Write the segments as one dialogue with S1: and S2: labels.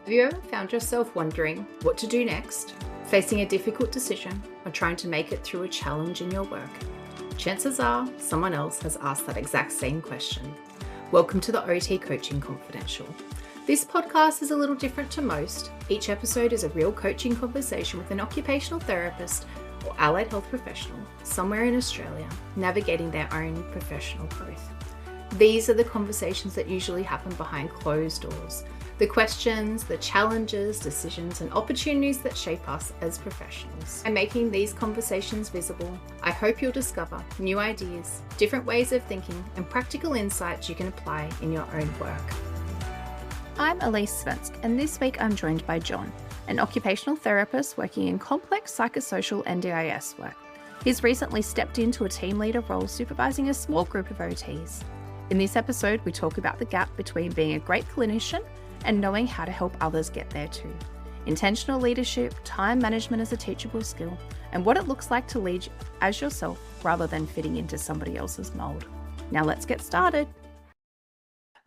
S1: Have you ever found yourself wondering what to do next, facing a difficult decision, or trying to make it through a challenge in your work? Chances are someone else has asked that exact same question. Welcome to the OT Coaching Confidential. This podcast is a little different to most. Each episode is a real coaching conversation with an occupational therapist or allied health professional somewhere in Australia navigating their own professional growth. These are the conversations that usually happen behind closed doors. The questions, the challenges, decisions, and opportunities that shape us as professionals. By making these conversations visible, I hope you'll discover new ideas, different ways of thinking, and practical insights you can apply in your own work. I'm Elise Svensk, and this week I'm joined by John, an occupational therapist working in complex psychosocial NDIS work. He's recently stepped into a team leader role supervising a small group of OTs. In this episode, we talk about the gap between being a great clinician and knowing how to help others get there too. Intentional leadership, time management as a teachable skill, and what it looks like to lead as yourself rather than fitting into somebody else's mold. Now let's get started.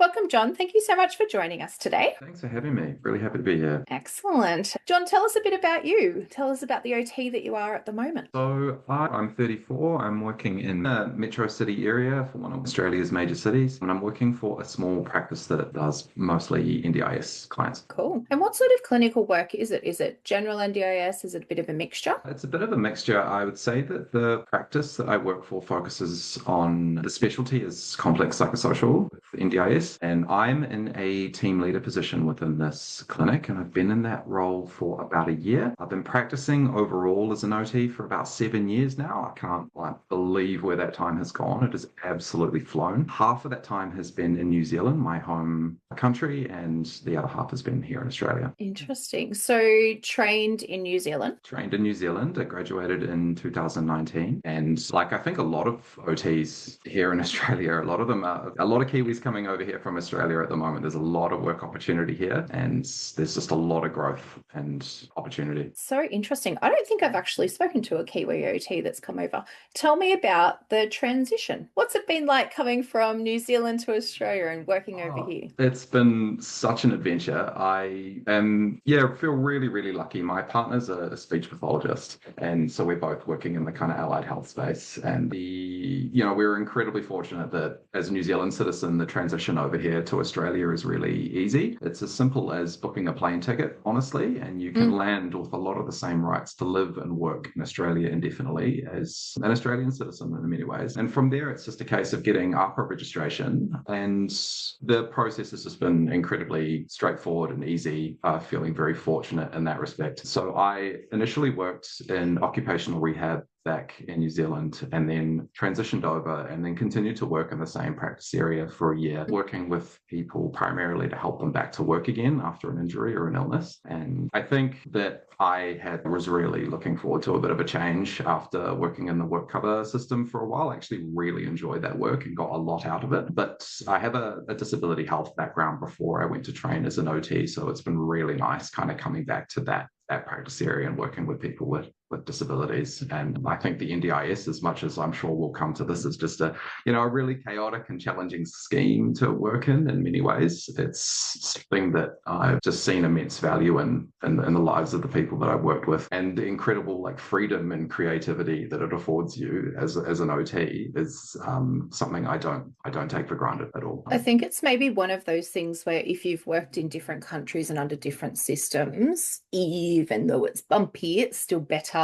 S1: Welcome, John. Thank you so much for joining us today.
S2: Thanks for having me. Really happy to be here.
S1: Excellent. John, tell us a bit about you. Tell us about the OT that you are at the moment.
S2: So I'm 34. I'm working in the metro city area for one of Australia's major cities. And I'm working for a small practice that does mostly NDIS clients.
S1: Cool. And what sort of clinical work is it? Is it general NDIS? Is it a bit of a mixture?
S2: It's a bit of a mixture. I would say that the practice that I work for focuses on the specialty is complex psychosocial with NDIS. And I'm in a team leader position within this clinic, and I've been in that role for about a year. I've been practicing overall as an OT for about 7 years now. I can't believe where that time has gone. It has absolutely flown. Half of that time has been in New Zealand, my home country, and the other half has been here in Australia.
S1: Interesting. So trained in New Zealand?
S2: Trained in New Zealand. I graduated in 2019. And I think a lot of OTs here in Australia, a lot of Kiwis coming over here from Australia at the moment. There's a lot of work opportunity here, and there's just a lot of growth and opportunity.
S1: So interesting. I don't think I've actually spoken to a Kiwi OT that's come over. Tell me about the transition. What's it been like coming from New Zealand to Australia and working over here?
S2: It's been such an adventure. I feel really, really lucky. My partner's a speech pathologist, and so we're both working in the kind of allied health space. And we're incredibly fortunate that as a New Zealand citizen, the transition over here to Australia is really easy. It's as simple as booking a plane ticket, honestly, and you can land with a lot of the same rights to live and work in Australia indefinitely as an Australian citizen in many ways. And from there, it's just a case of getting APRA registration, and the process has just been incredibly straightforward and easy, feeling very fortunate in that respect. So I initially worked in occupational rehab back in New Zealand, and then transitioned over and then continued to work in the same practice area for a year, working with people primarily to help them back to work again after an injury or an illness. And I think that I was really looking forward to a bit of a change after working in the work cover system for a while. I actually really enjoyed that work and got a lot out of it. But I have a disability health background before I went to train as an OT, so it's been really nice kind of coming back to that practice area and working with people with disabilities. And I think the NDIS, as much as I'm sure we'll come to this, is just a really chaotic and challenging scheme to work in many ways. It's something that I've just seen immense value in the lives of the people that I've worked with, and the incredible freedom and creativity that it affords you as an OT is something I don't take for granted at all.
S1: I think it's maybe one of those things where if you've worked in different countries and under different systems, even though it's bumpy, it's still better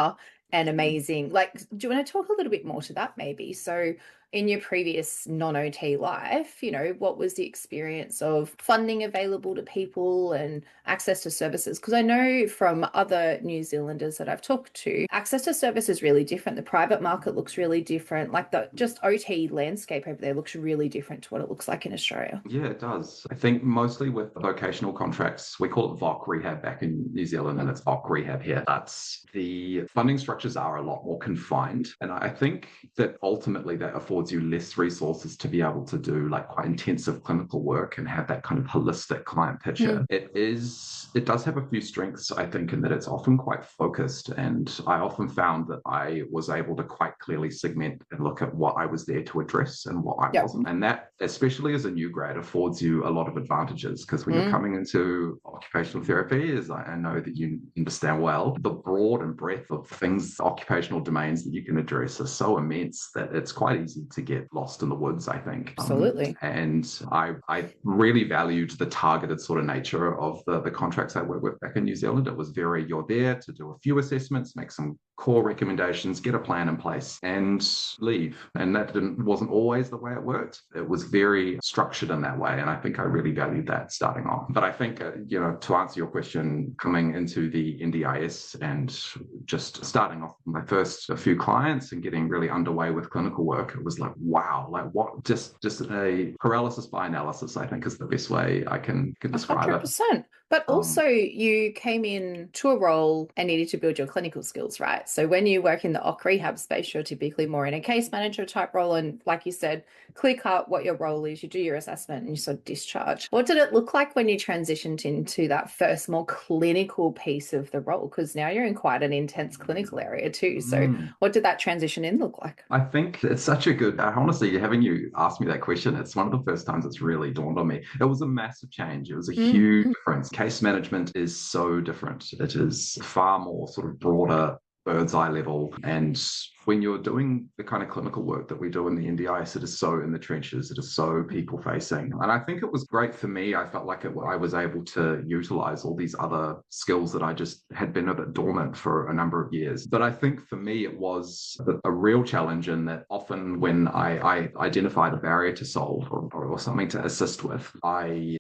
S1: and amazing. Do you want to talk a little bit more to that maybe? So in your previous non-OT life, what was the experience of funding available to people and access to services? Because I know from other New Zealanders that I've talked to, access to service is really different. The private market looks really different. The just OT landscape over there looks really different to what it looks like in Australia.
S2: Yeah, it does. I think mostly with vocational contracts, we call it VOC rehab back in New Zealand, and it's VOC rehab here. But the funding structures are a lot more confined. And I think that ultimately that affords affords you less resources to be able to do like quite intensive clinical work and have that kind of holistic client picture. It does have a few strengths, I think, in that it's often quite focused. And I often found that I was able to quite clearly segment and look at what I was there to address and what I wasn't. And that, especially as a new grad, affords you a lot of advantages, because when you're coming into occupational therapy, as I know that you understand well, the broad and breadth of things, occupational domains that you can address are so immense that it's quite easy to get lost in the woods, I think.
S1: Absolutely.
S2: And I really valued the targeted sort of nature of the contracts I worked with back in New Zealand. It was very, you're there to do a few assessments, make some core recommendations, get a plan in place, and leave. And that wasn't always the way it worked. It was very structured in that way. And I think I really valued that starting off. But I think, to answer your question, coming into the NDIS and just starting off with my first few clients and getting really underway with clinical work, it was like, wow, like what, just a paralysis by analysis, I think is the best way I can describe
S1: 100%.
S2: it.
S1: But also you came in to a role and needed to build your clinical skills, right? So when you work in the OC rehab space, you're typically more in a case manager type role. And like you said, clear cut what your role is, you do your assessment and you sort of discharge. What did it look like when you transitioned into that first more clinical piece of the role? Because now you're in quite an intense clinical area too. So what did that transition in look like?
S2: I think it's such a good, honestly, having you ask me that question, it's one of the first times it's really dawned on me. It was a massive change. It was a huge difference. Case management is so different. It is far more sort of broader, bird's eye level. And when you're doing the kind of clinical work that we do in the NDIS, it is so in the trenches, it is so people facing. And I think it was great for me. I felt like I was able to utilize all these other skills that I just had been a bit dormant for a number of years. But I think for me, it was a real challenge in that often when I identified a barrier to solve or something to assist with, I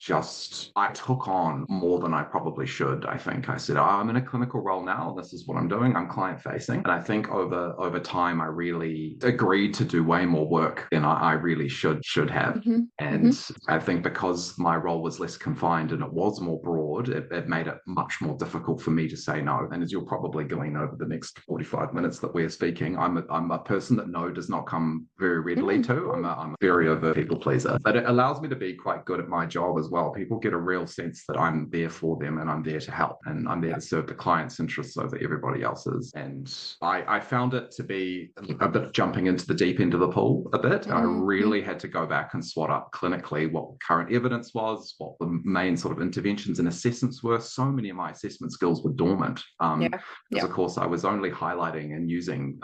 S2: took on more than I probably should. I think I said, I'm in a clinical role now. This is what I'm doing. I'm client facing. And I think over time, I really agreed to do way more work than I really should have. And I think because my role was less confined and it was more broad, it made it much more difficult for me to say no. And as you're probably going over the next 45 minutes that we're speaking, I'm a person that no does not come very readily to. I'm a very overt people pleaser. But it allows me to be quite good at my job as well. People get a real sense that I'm there for them and I'm there to help and I'm there to serve the client's interests over everybody else's. And I found it to be a bit jumping into the deep end of the pool a bit. And I really had to go back and swat up clinically what current evidence was, what the main sort of interventions and assessments were. So many of my assessment skills were dormant. Because of course I was only highlighting and using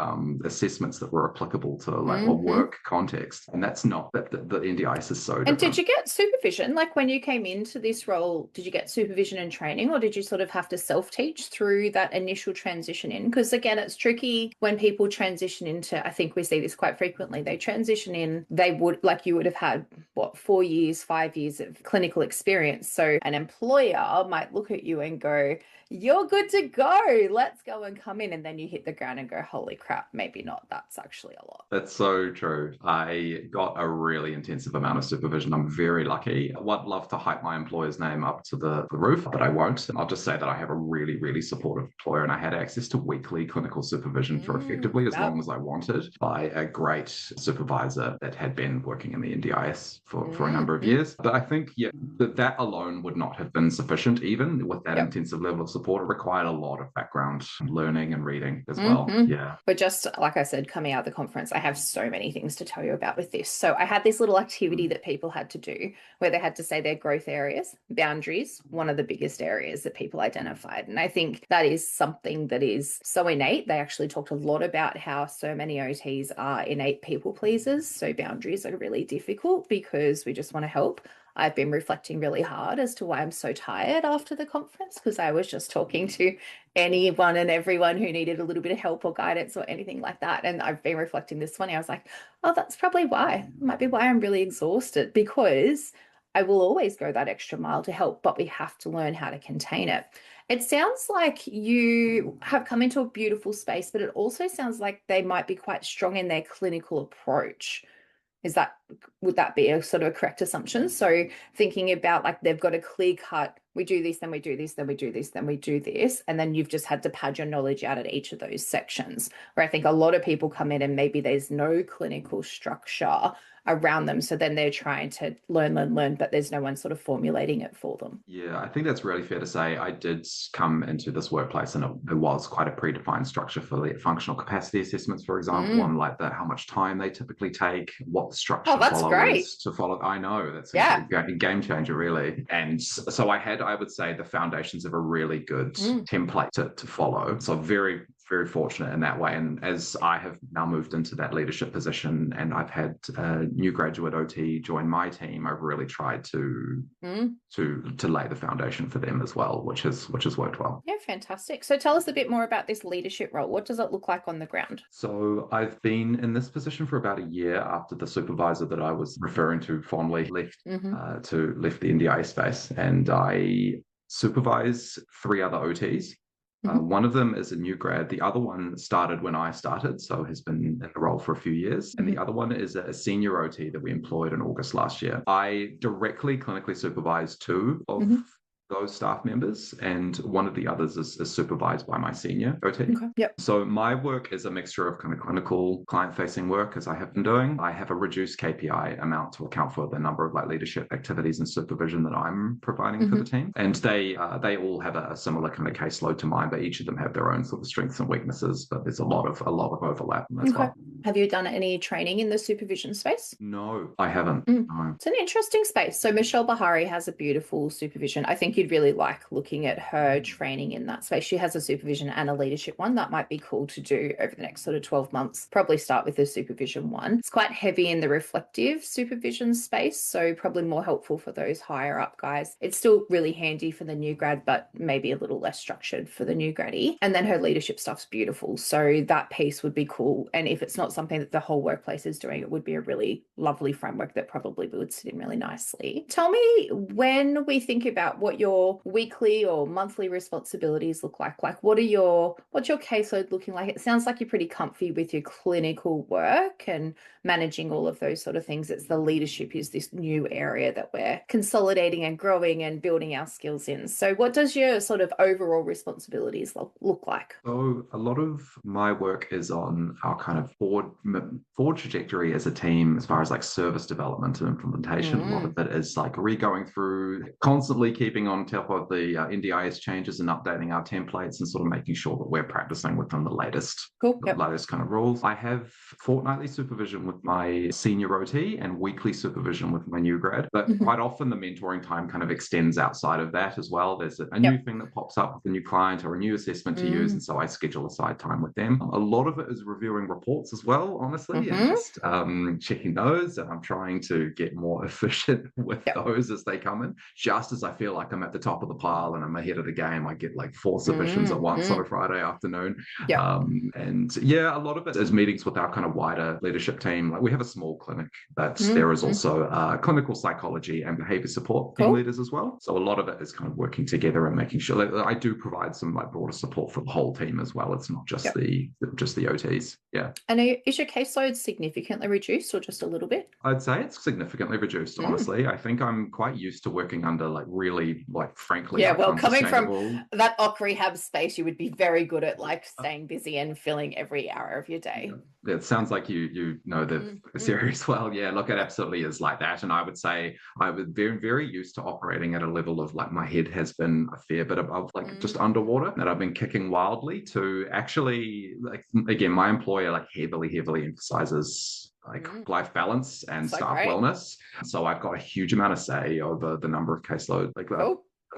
S2: assessments that were applicable to like a work context. And that's not that the NDIS is so different.
S1: And did you get supervision? Like when you came into this role, did you get supervision and training or did you sort of have to self-teach through that initial transition in? Because again, it's tricky when people transition into, I think we see this quite frequently, they transition in, they would, like you would have had, 4 years, 5 years of clinical experience. So an employer might look at you and go, you're good to go. Let's go and come in. And then you hit the ground and go, holy crap, maybe not. That's actually a lot.
S2: That's so true. I got a really intensive amount of supervision. I'm very lucky. I'd love to hype my employer's name up to the roof, but I won't. I'll just say that I have a really, really supportive employer and I had access to weekly clinical supervision for effectively as long as I wanted by a great supervisor that had been working in the NDIS for a number of years. But I think, that alone would not have been sufficient even with that intensive level of support. It required a lot of background learning and reading as well. Yeah.
S1: But just like I said, coming out of the conference, I have so many things to tell you about with this. So I had this little activity that people had to do where they had to say their growth areas, boundaries, one of the biggest areas that people identified. And I think that is something that is so innate. They actually talked a lot about how so many OTs are innate people pleasers. So boundaries are really difficult because we just want to help. I've been reflecting really hard as to why I'm so tired after the conference because I was just talking to anyone and everyone who needed a little bit of help or guidance or anything like that. And I've been reflecting this one. I was like, oh, that's probably why. It might be why I'm really exhausted because I will always go that extra mile to help, but we have to learn how to contain it. It sounds like you have come into a beautiful space, but it also sounds like they might be quite strong in their clinical approach. Would that be a sort of a correct assumption? So thinking about like they've got a clear cut, we do this, then we do this, then we do this, then we do this, and then you've just had to pad your knowledge out at each of those sections. Where I think a lot of people come in and maybe there's no clinical structure around them. So then they're trying to learn, but there's no one sort of formulating it for them.
S2: Yeah, I think that's really fair to say. I did come into this workplace and it was quite a predefined structure for the functional capacity assessments, for example, on like how much time they typically take, what the structure is to follow. I know that's a game changer, really. And so I would say the foundations of a really good template to follow. So very, very fortunate in that way. And as I have now moved into that leadership position and I've had a new graduate OT join my team, I've really tried to lay the foundation for them as well, which has worked well.
S1: Yeah, fantastic. So tell us a bit more about this leadership role. What does it look like on the ground?
S2: So I've been in this position for about a year after the supervisor that I was referring to fondly left the NDIS space, and I supervise 3 other OTs. One of them is a new grad. The other one started when I started, so has been in the role for a few years. And the other one is a senior OT that we employed in August last year. I directly clinically supervise 2 of those staff members, and one of the others is supervised by my senior OT.
S1: Okay. Yep.
S2: So my work is a mixture of kind of clinical client-facing work, as I have been doing. I have a reduced KPI amount to account for the number of like leadership activities and supervision that I'm providing for the team. And they all have a similar kind of caseload to mine, but each of them have their own sort of strengths and weaknesses. But there's a lot of overlap as well.
S1: Have you done any training in the supervision space?
S2: No, I haven't. No.
S1: It's an interesting space. So Michelle Bahari has a beautiful supervision. I think you'd really like looking at her training in that space. She has a supervision and a leadership one. That might be cool to do over the next sort of 12 months. Probably start with the supervision one. It's quite heavy in the reflective supervision space, so probably more helpful for those higher up guys. It's still really handy for the new grad, but maybe a little less structured for the new graddie. And then her leadership stuff's beautiful. So that piece would be cool. And if it's not something that the whole workplace is doing, it would be a really lovely framework that probably would sit in really nicely. Tell me, when we think about what your weekly or monthly responsibilities look like what's your caseload looking like? It sounds like you're pretty comfy with your clinical work and managing all of those sort of things. It's the leadership is this new area that we're consolidating and growing and building our skills in. So what does your sort of overall responsibilities look like?
S2: So a lot of my work is on our kind of forward trajectory as a team as far as like service development and implementation. A lot of it is like going through, constantly keeping on top of the NDIS changes and updating our templates and sort of making sure that we're practicing within the latest kind of rules. I have fortnightly supervision with my senior OT and weekly supervision with my new grad, but quite often the mentoring time kind of extends outside of that as well. There's a new thing that pops up with a new client or a new assessment to use, and so I schedule aside time with them. A lot of it is reviewing reports as well, honestly, and just checking those, and I'm trying to get more efficient with those as they come in. Just as I feel like I'm at the top of the pile and I'm ahead of the game, I get like 4 submissions at once on a Friday afternoon. And yeah, a lot of it is meetings with our kind of wider leadership team. Like we have a small clinic, but there is also clinical psychology and behavior support team leaders as well. So a lot of it is kind of working together and making sure that I do provide some like broader support for the whole team as well. It's not just the OTs. Yeah.
S1: And is your caseload significantly reduced or just a little bit?
S2: I'd say it's significantly reduced, honestly. I think I'm quite used to working under like really, like frankly,
S1: well, coming from that OC rehab space, you would be very good at like staying busy and filling every hour of your day.
S2: Yeah, it sounds like you know the series well. Yeah, look, it absolutely is like that. And I would say I was very, very used to operating at a level of like my head has been a fair bit above like just underwater, that I've been kicking wildly to actually, like, again, my employer like heavily emphasizes like life balance and staff wellness. So I've got a huge amount of say over the number of caseload, like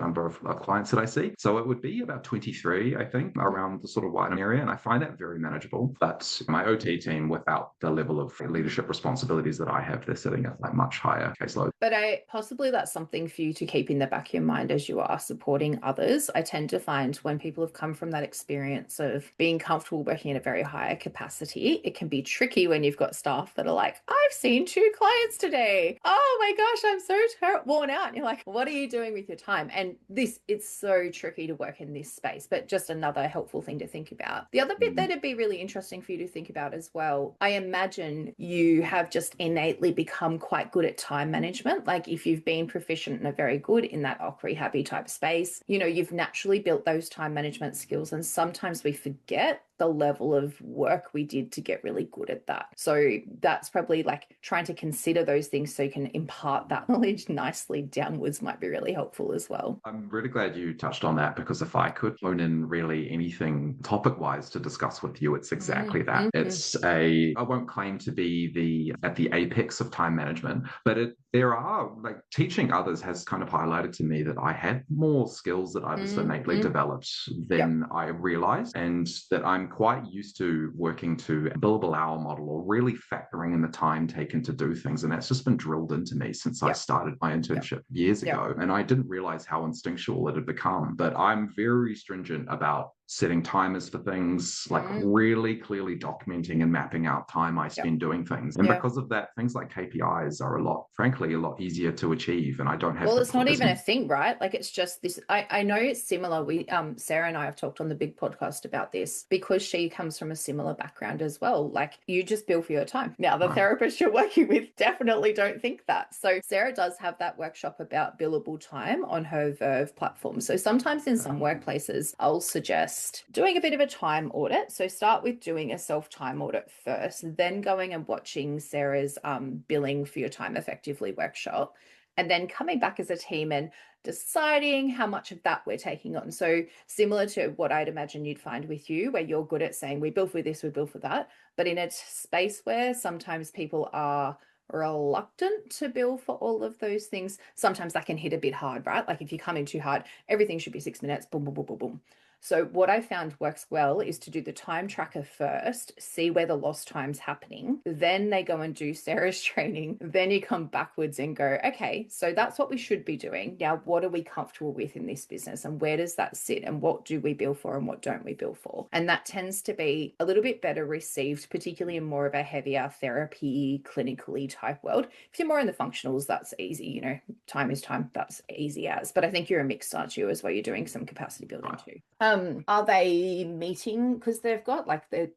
S2: number of clients that I see. So it would be about 23, I think, around the sort of wider area. And I find that very manageable. But my OT team, without the level of leadership responsibilities that I have, they're sitting at like much higher caseload.
S1: But possibly that's something for you to keep in the back of your mind as you are supporting others. I tend to find when people have come from that experience of being comfortable working in a very high capacity, it can be tricky when you've got staff that are like, I've seen 2 clients today. Oh my gosh, I'm so worn out. And you're like, what are you doing with your time? And it's so tricky to work in this space, but just another helpful thing to think about. The other bit that'd be really interesting for you to think about as well, I imagine you have just innately become quite good at time management. Like if you've been proficient and are very good in that OC rehabby type space, you know, you've naturally built those time management skills. And sometimes we forget the level of work we did to get really good at that. So that's probably like trying to consider those things so you can impart that knowledge nicely downwards might be really helpful as well.
S2: I'm really glad you touched on that, because if I could hone in really anything topic wise to discuss with you, it's exactly that. I won't claim to be at the apex of time management, but there are, like, teaching others has kind of highlighted to me that I had more skills that I just innately developed than I realized, and that I'm quite used to working to a billable hour model, or really factoring in the time taken to do things. And that's just been drilled into me since I started my internship years ago. And I didn't realize how instinctual it had become. But I'm very stringent about setting timers for things, like really clearly documenting and mapping out time I spend doing things. And because of that, things like KPIs are frankly, a lot easier to achieve. And I don't have
S1: it's not even a thing, right? Like it's just this, I know it's similar. Sarah and I have talked on the big podcast about this because she comes from a similar background as well. Like you just bill for your time. Now the therapists you're working with definitely don't think that. So Sarah does have that workshop about billable time on her Verve platform. So sometimes in some workplaces, I'll suggest doing a bit of a time audit. So start with doing a self-time audit first, then going and watching Sarah's billing for your time effectively workshop, and then coming back as a team and deciding how much of that we're taking on. So similar to what I'd imagine you'd find with you, where you're good at saying we bill for this, we bill for that, but in a space where sometimes people are reluctant to bill for all of those things, sometimes that can hit a bit hard, right? Like if you come in too hard, everything should be 6 minutes, boom, boom, boom, boom, boom. So what I found works well is to do the time tracker first, see where the lost time's happening. Then they go and do Sarah's training. Then you come backwards and go, okay, so that's what we should be doing. Now, what are we comfortable with in this business? And where does that sit? And what do we bill for and what don't we bill for? And that tends to be a little bit better received, particularly in more of a heavier therapy, clinically type world. If you're more in the functionals, that's easy. You know, time is time. That's easy as. But I think you're a mix, aren't you, as well? You're doing some capacity building too. Are they meeting, because they're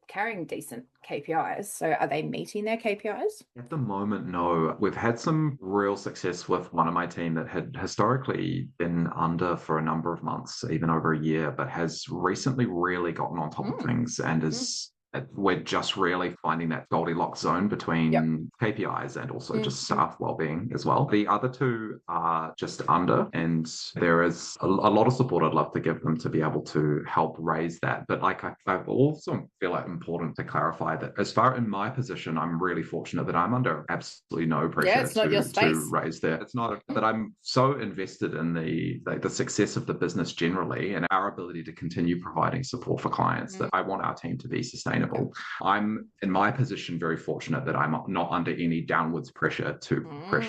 S1: carrying decent KPIs, so are they meeting their KPIs?
S2: At the moment, no. We've had some real success with one of my team that had historically been under for a number of months, even over a year, but has recently really gotten on top of things and is we're just really finding that Goldilocks zone between KPIs and also just staff well-being as well. The other two are just under, and there is a lot of support I'd love to give them to be able to help raise that. But like I also feel like important to clarify that as far in my position, I'm really fortunate that I'm under absolutely no pressure to raise that. It's not that I'm so invested in the success of the business generally and our ability to continue providing support for clients that I want our team to be sustainable. I'm in my position very fortunate that I'm not under any downwards pressure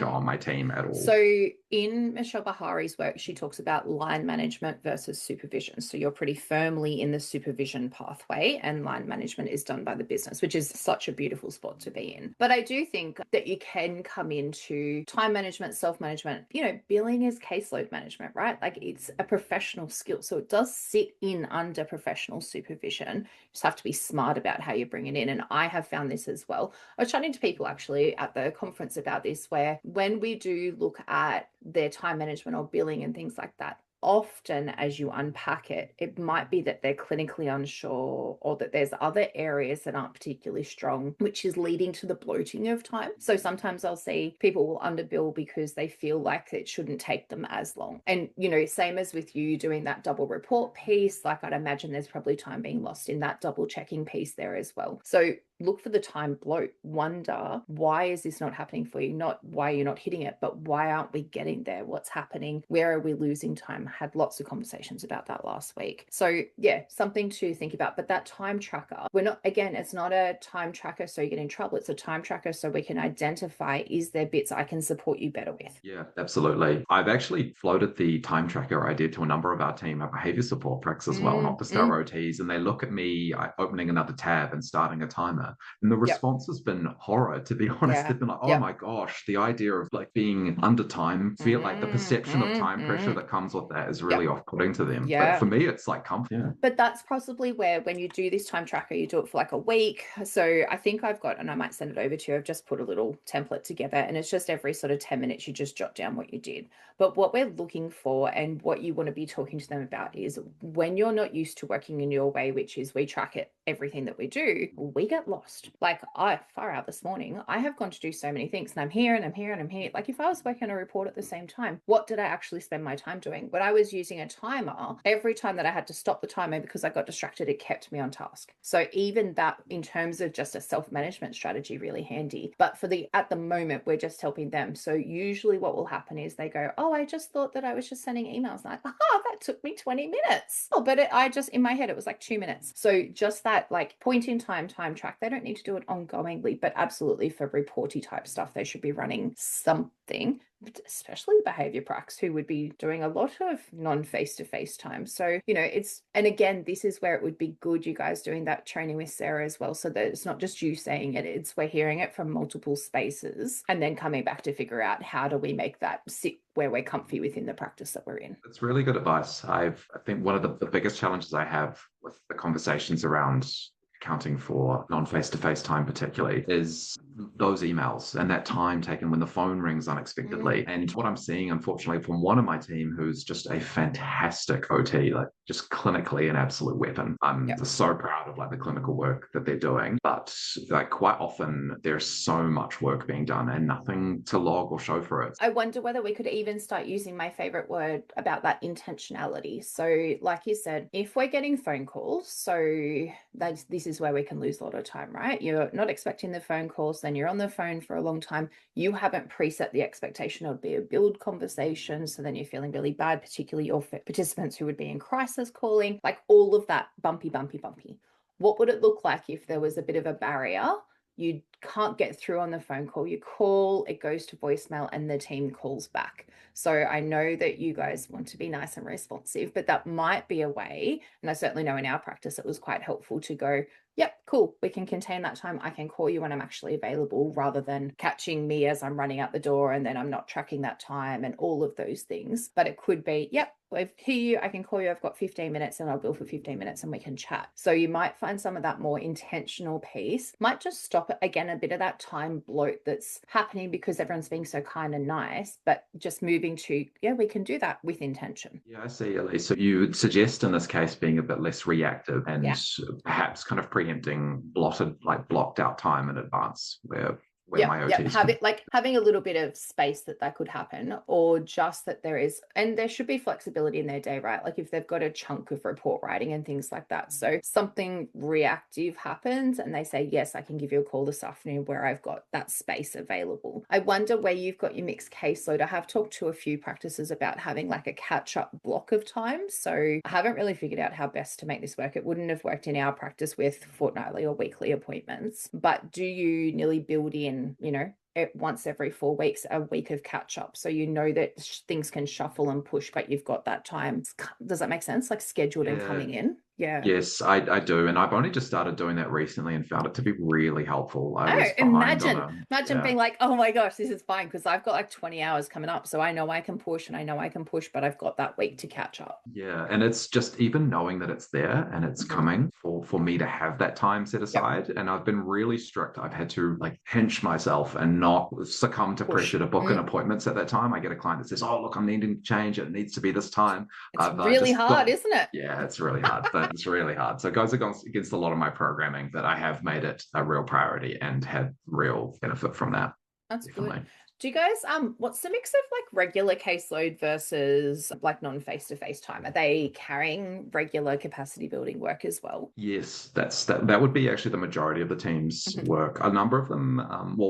S2: on my team at all.
S1: So in Michelle Bahari's work, she talks about line management versus supervision. So you're pretty firmly in the supervision pathway, and line management is done by the business, which is such a beautiful spot to be in. But I do think that you can come into time management, self-management. You know, billing is caseload management, right? Like it's a professional skill. So it does sit in under professional supervision. You just have to be smart about how you bring it in. And I have found this as well. I was chatting to people actually at the conference about this, where when we do look at their time management or billing and things like that, often as you unpack it, it might be that they're clinically unsure or that there's other areas that aren't particularly strong, which is leading to the bloating of time. So sometimes I'll see people will underbill because they feel like it shouldn't take them as long. And, you know, same as with you doing that double report piece, like I'd imagine there's probably time being lost in that double checking piece there as well. So look for the time bloat. Wonder, why is this not happening for you? Not why you're not hitting it, but why aren't we getting there? What's happening? Where are we losing time? Had lots of conversations about that last week. So yeah, something to think about. But that time tracker, it's not a time tracker so you get in trouble. It's a time tracker so we can identify, is there bits I can support you better with?
S2: Yeah, absolutely. I've actually floated the time tracker idea to a number of our team, our behavior support practice as well, not just our OTs, and they look at me opening another tab and starting a timer. sooner. And the
S1: Yep.
S2: response has been horror, to be honest.
S1: Yeah.
S2: They've been like, oh
S1: Yep.
S2: my gosh, the idea of like being under time, feel like the perception of time pressure that comes with that is really
S1: Yep.
S2: off-putting to them. But
S1: Yeah.
S2: for me, it's like comfort. Yeah.
S1: But that's possibly where, when you do this time tracker, you do it for like a week. So I think I've got, and I might send it over to you, I've just put a little template together, and it's just every sort of 10 minutes, you just jot down what you did. But what we're looking for and what you want to be talking to them about is when you're not used to working in your way, which is we track it, everything that we do, we get lost. Like I far out this morning, I have gone to do so many things and I'm here and I'm here and I'm here. Like if I was working a report at the same time, what did I actually spend my time doing? When I was using a timer, every time that I had to stop the timer because I got distracted, it kept me on task. So even that, in terms of just a self-management strategy, really handy. But for at the moment, we're just helping them. So usually what will happen is they go, oh, I just thought that I was just sending emails. And that took me 20 minutes. Oh, but I just, in my head, it was like 2 minutes. So just that like point in time track, they don't need to do it ongoingly, but absolutely for reporty type stuff, they should be running something, especially behavior pracs who would be doing a lot of non-face-to-face time. So, and again, this is where it would be good you guys doing that training with Sarah as well, so that it's not just you saying it, it's we're hearing it from multiple spaces and then coming back to figure out how do we make that sit where we're comfy within the practice that we're in.
S2: It's really good advice. I think one of the biggest challenges I have with the conversations around accounting for non-face-to-face time particularly is those emails and that time taken when the phone rings unexpectedly. And what I'm seeing, unfortunately, from one of my team who's just a fantastic OT, like just clinically an absolute weapon. I'm so proud of like the clinical work that they're doing, but like quite often there's so much work being done and nothing to log or show for it.
S1: I wonder whether we could even start using my favorite word about that, intentionality. So like you said, if we're getting phone calls, so this is where we can lose a lot of time, right? You're not expecting the phone calls, then you're on the phone for a long time. You haven't preset the expectation it would be a build conversation. So then you're feeling really bad, particularly your participants who would be in crisis calling, like all of that bumpy. What would it look like if there was a bit of a barrier? You can't get through on the phone call. You call, it goes to voicemail, and the team calls back. So I know that you guys want to be nice and responsive, but that might be a way. And I certainly know in our practice, it was quite helpful to go, yep, cool, we can contain that time. I can call you when I'm actually available, rather than catching me as I'm running out the door and then I'm not tracking that time and all of those things. But it could be, yep, I hear you, I can call you, I've got 15 minutes and I'll bill for 15 minutes and we can chat. So you might find some of that more intentional piece might just stop it again, a bit of that time bloat that's happening because everyone's being so kind and nice, but just moving to, yeah, we can do that with intention.
S2: Yeah, I see, Elise. So you would suggest in this case being a bit less reactive and perhaps kind of preempting blocked out time in advance where my OTs
S1: having a little bit of space that could happen, or just that there is, and there should be flexibility in their day, right? Like if they've got a chunk of report writing and things like that. So something reactive happens and they say, yes, I can give you a call this afternoon where I've got that space available. I wonder where you've got your mixed caseload. I have talked to a few practices about having like a catch-up block of time. So I haven't really figured out how best to make this work. It wouldn't have worked in our practice with fortnightly or weekly appointments, but do you nearly build in, once every 4 weeks, a week of catch up, so that things can shuffle and push, but you've got that time? Does that make sense? Like scheduled and coming in. Yeah.
S2: Yes, I do. And I've only just started doing that recently and found it to be really helpful.
S1: Imagine being like, oh my gosh, this is fine because I've got like 20 hours coming up. So I know I can push, but I've got that week to catch up.
S2: Yeah. And it's just even knowing that it's there and it's coming for me to have that time set aside. And I've been really strict. I've had to like pinch myself and not succumb to pressure to book an appointments at that time. I get a client that says, oh, look, I'm needing to change. It needs to be this time.
S1: It's really hard, isn't it?
S2: Yeah, it's really hard. But it's really hard. So it goes against a lot of my programming, that I have made it a real priority and had real benefit from that.
S1: That's definitely good. Do you guys, what's the mix of like regular caseload versus like non-face-to-face time? Are they carrying regular capacity building work as well?
S2: Yes, that would be actually the majority of the team's work. A number of them,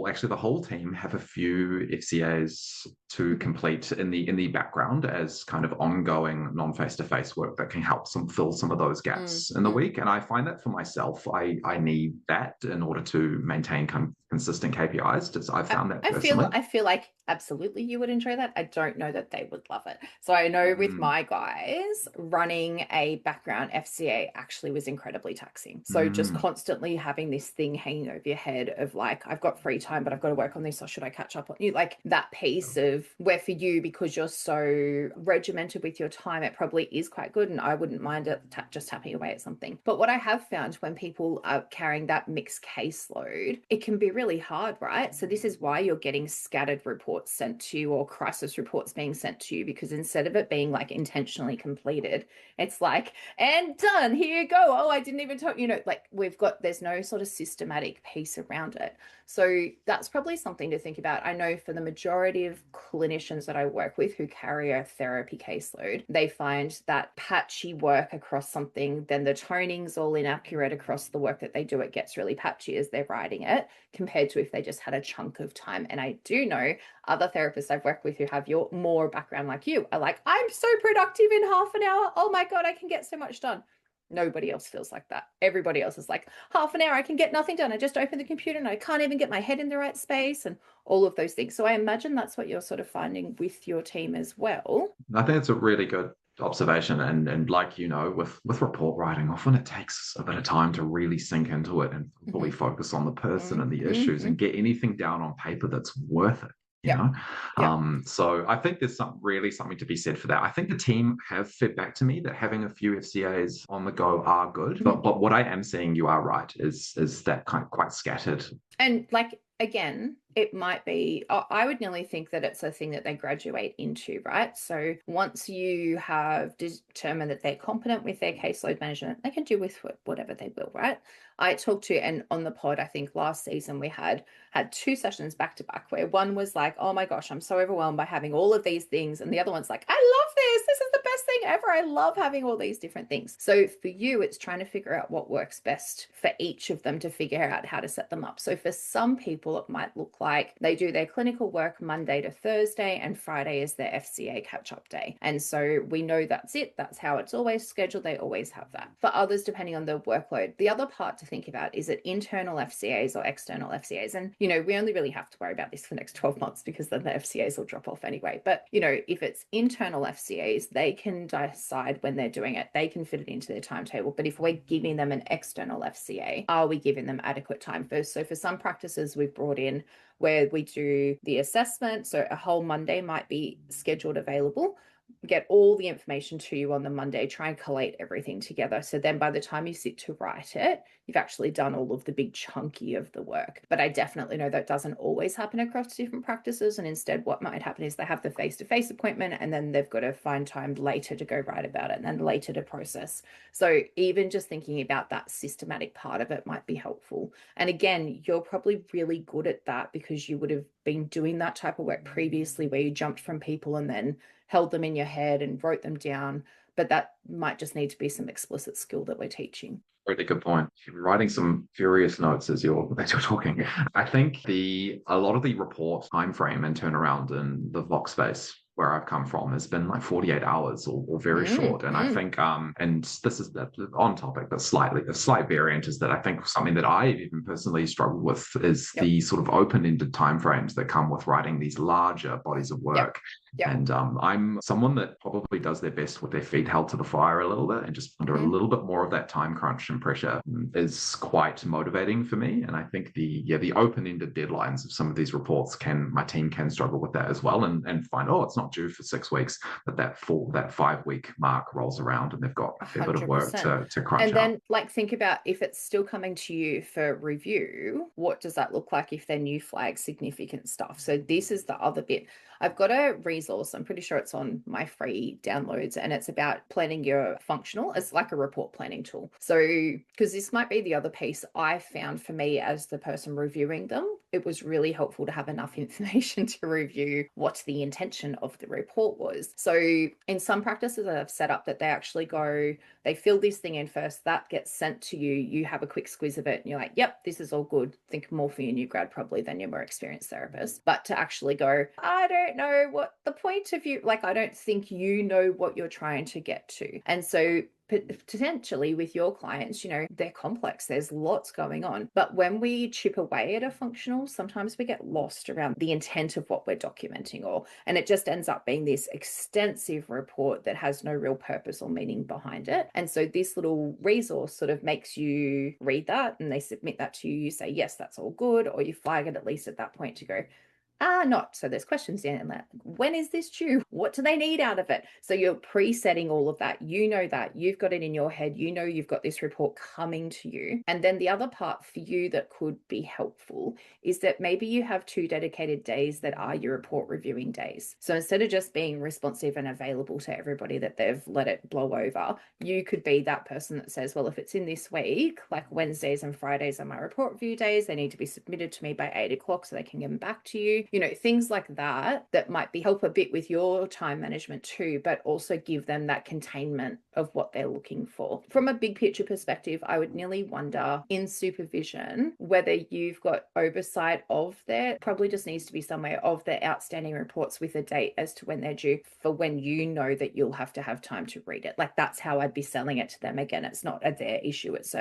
S2: actually the whole team have a few FCAs to complete in the background as kind of ongoing non-face-to-face work that can help fill some of those gaps in the week. And I find that for myself, I need that in order to maintain kind of consistent KPIs. Just I've found that
S1: I
S2: personally.
S1: feel like absolutely you would enjoy that. I don't know that they would love it. So I know with
S2: Mm,
S1: my guys, running a background FCA actually was incredibly taxing. So just
S2: mm.
S1: constantly having this thing hanging over your head of like, I've got free time, but I've got to work on this, or should I catch up on you? Like that piece of where for you, because you're so regimented with your time, it probably is quite good. And I wouldn't mind it just tapping away at something. But what I have found when people are carrying that mixed caseload, it can be really hard, right? So this is why you're getting scattered reports sent to you or crisis reports being sent to you, because instead of it being like intentionally completed, it's like, and done, here you go. Oh, I didn't even talk, like there's no sort of systematic piece around it. So that's probably something to think about. I know for the majority of clinicians that I work with who carry a therapy caseload, they find that patchy work across something, then the toning's all inaccurate across the work that they do. It gets really patchy as they're writing it compared to if they just had a chunk of time. And I do know other therapists I've worked with who have your more background like you are like, I'm so productive in half an hour. Oh my God, I can get so much done. Nobody else feels like that. Everybody else is like, half an hour, I can get nothing done. I just open the computer and I can't even get my head in the right space and all of those things. So I imagine that's what you're sort of finding with your team as well.
S2: I think it's a really good observation. And like, with report writing, often it takes a bit of time to really sink into it and fully
S1: Mm-hmm.
S2: focus on the person and the issues
S1: Mm-hmm.
S2: and get anything down on paper that's worth it. You
S1: Yep.
S2: know,
S1: Yep.
S2: so I think there's really something to be said for that. I think the team have fed back to me that having a few FCAs on the go are good,
S1: Mm-hmm.
S2: but what I am seeing, you are right, is that kind of quite scattered.
S1: And like, again, it might be, I would nearly think that it's a thing that they graduate into, right? So once you have determined that they're competent with their caseload management, they can do with whatever they will, right? I talked to, and on the pod, I think last season we had two sessions back to back where one was like, oh my gosh, I'm so overwhelmed by having all of these things. And the other one's like, I love this. This is the best thing ever. I love having all these different things. So for you, it's trying to figure out what works best for each of them to figure out how to set them up. So for some people, it might look like they do their clinical work Monday to Thursday and Friday is their FCA catch-up day. And so we know that's it. That's how it's always scheduled. They always have that. For others, depending on the workload, the other part to think about is it internal FCAs or external FCAs? And, we only really have to worry about this for the next 12 months because then the FCAs will drop off anyway. But, if it's internal FCAs, they can decide when they're doing it. They can fit it into their timetable. But if we're giving them an external FCA, are we giving them adequate time first? So for some practices we've brought in where we do the assessment. So a whole Monday might be scheduled available. Get all the information to you on the Monday, try and collate everything together. So then by the time you sit to write it, you've actually done all of the big chunky of the work. But I definitely know that doesn't always happen across different practices. And instead, what might happen is they have the face-to-face appointment and then they've got to find time later to go write about it and then later to process. So even just thinking about that systematic part of it might be helpful. And again, you're probably really good at that because you would have been doing that type of work previously where you jumped from people and then held them in your head and wrote them down. But that might just need to be some explicit skill that we're teaching.
S2: Really good point. You're writing some furious notes as you're talking. I think a lot of the report time frame and turnaround in the Vox space where I've come from has been like 48 hours or very short. And I think and this is on topic, but a slight variant is that I think something that I even personally struggle with is the sort of open-ended timeframes that come with writing these larger bodies of work.
S1: Yep.
S2: And I'm someone that probably does their best with their feet held to the fire a little bit and just under a little bit more of that time crunch and pressure is quite motivating for me. And I think the open-ended deadlines of some of these reports my team can struggle with that as well and find, it's not due for 6 weeks, but that 5-week mark rolls around and they've got a fair bit of work to crunch
S1: and then
S2: out.
S1: think about if it's still coming to you for review, what does that look like if then you flag significant stuff? So this is the other bit. I've got a resource, I'm pretty sure it's on my free downloads, and it's about planning your functional. It's like a report planning tool. So, because this might be the other piece I found for me as the person reviewing them, it was really helpful to have enough information to review what the intention of the report was. So in some practices I've set up that they actually they fill this thing in first, that gets sent to you, you have a quick squeeze of it and you're like, yep, this is all good. Think more for your new grad probably than your more experienced therapist. But to actually go, I don't know what the point of you, like, I don't think you know what you're trying to get to. And so potentially with your clients, they're complex. There's lots going on. But when we chip away at a functional, sometimes we get lost around the intent of what we're documenting, and it just ends up being this extensive report that has no real purpose or meaning behind it. And so this little resource sort of makes you read that, and they submit that to you. You say, yes, that's all good, or you flag it at least at that point to go, not. So there's questions in that. When is this due? What do they need out of it? So you're pre-setting all of that. That you've got it in your head. You've got this report coming to you. And then the other part for you that could be helpful is that maybe you have 2 dedicated days that are your report reviewing days. So instead of just being responsive and available to everybody that they've let it blow over, you could be that person that says, well, if it's in this week, like Wednesdays and Fridays are my report review days, they need to be submitted to me by 8 o'clock so they can get them back to you. Things like that might help a bit with your time management too, but also give them that containment of what they're looking for. From a big picture perspective, I would nearly wonder in supervision whether you've got oversight of probably just needs to be somewhere of the outstanding reports with a date as to when they're due, for when that you'll have to have time to read it. Like, that's how I'd be selling it to them. Again, it's not their issue. It's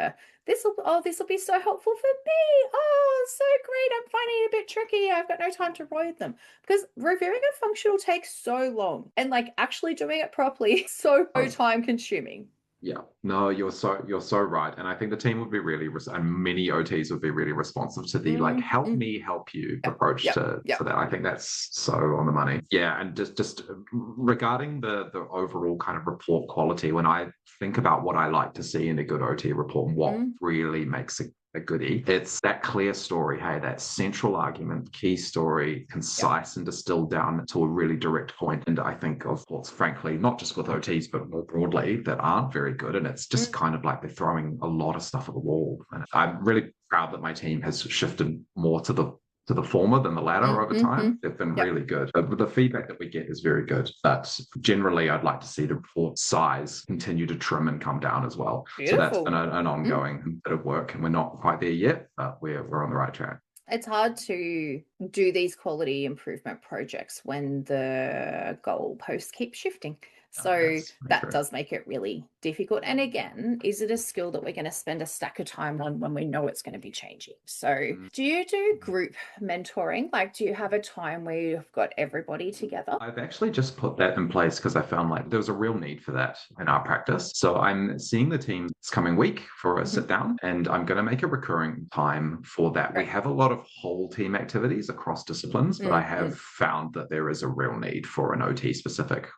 S1: this will be so helpful for me. Oh, so great. I'm finding it a bit tricky. I've got no time to read them, because reviewing a functional takes so long, and like actually doing it properly is so time consuming.
S2: Yeah, no, you're so right. And I think the team would be really, and many OTs would be really responsive to the like, help me help you approach to that. I think that's so on the money. Yeah. And just regarding the overall kind of report quality, when I think about what I like to see in a good OT report, what really makes a goodie, it's that clear story. Hey, that central argument, key story, concise and distilled down to a really direct point. And I think of course, frankly, not just with OTs, but more broadly, that aren't very good. And it's just kind of like they're throwing a lot of stuff at the wall. And I'm really proud that my team has shifted more to the former than the latter over time. They've been really good. The feedback that we get is very good. But generally, I'd like to see the report size continue to trim and come down as well. Beautiful. So that's been an ongoing bit of work, and we're not quite there yet, but we're on the right track.
S1: It's hard to do these quality improvement projects when the goalposts keep shifting. So that does make it really difficult. And again, is it a skill that we're going to spend a stack of time on when we know it's going to be changing? So do you do group mentoring? Like, do you have a time where you've got everybody together?
S2: I've actually just put that in place because I found like there was a real need for that in our practice. So I'm seeing the team this coming week for a sit down, and I'm going to make a recurring time for that. Right. We have a lot of whole team activities across disciplines, but I have found that there is a real need for an OT specific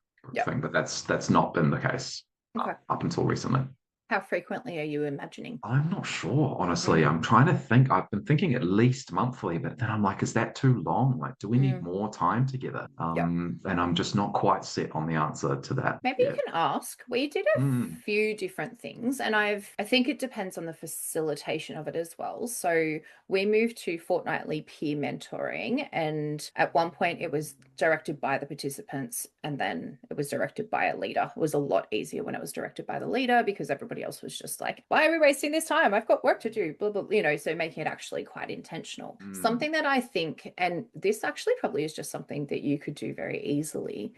S2: thing, but that's not been the case up until recently.
S1: How frequently are you imagining?
S2: I'm not sure, honestly. I'm trying to think. I've been thinking at least monthly, but then I'm like, is that too long? Like, do we need more time together? And I'm just not quite set on the answer to that.
S1: Maybe you can ask. We did a few different things, and I think it depends on the facilitation of it as well. So we moved to fortnightly peer mentoring, and at one point it was directed by the participants, and then it was directed by a leader. It was a lot easier when it was directed by the leader, because everybody else was just like, why are we wasting this time? I've got work to do, blah, blah, so making it actually quite intentional. Something that I think, and this actually probably is just something that you could do very easily.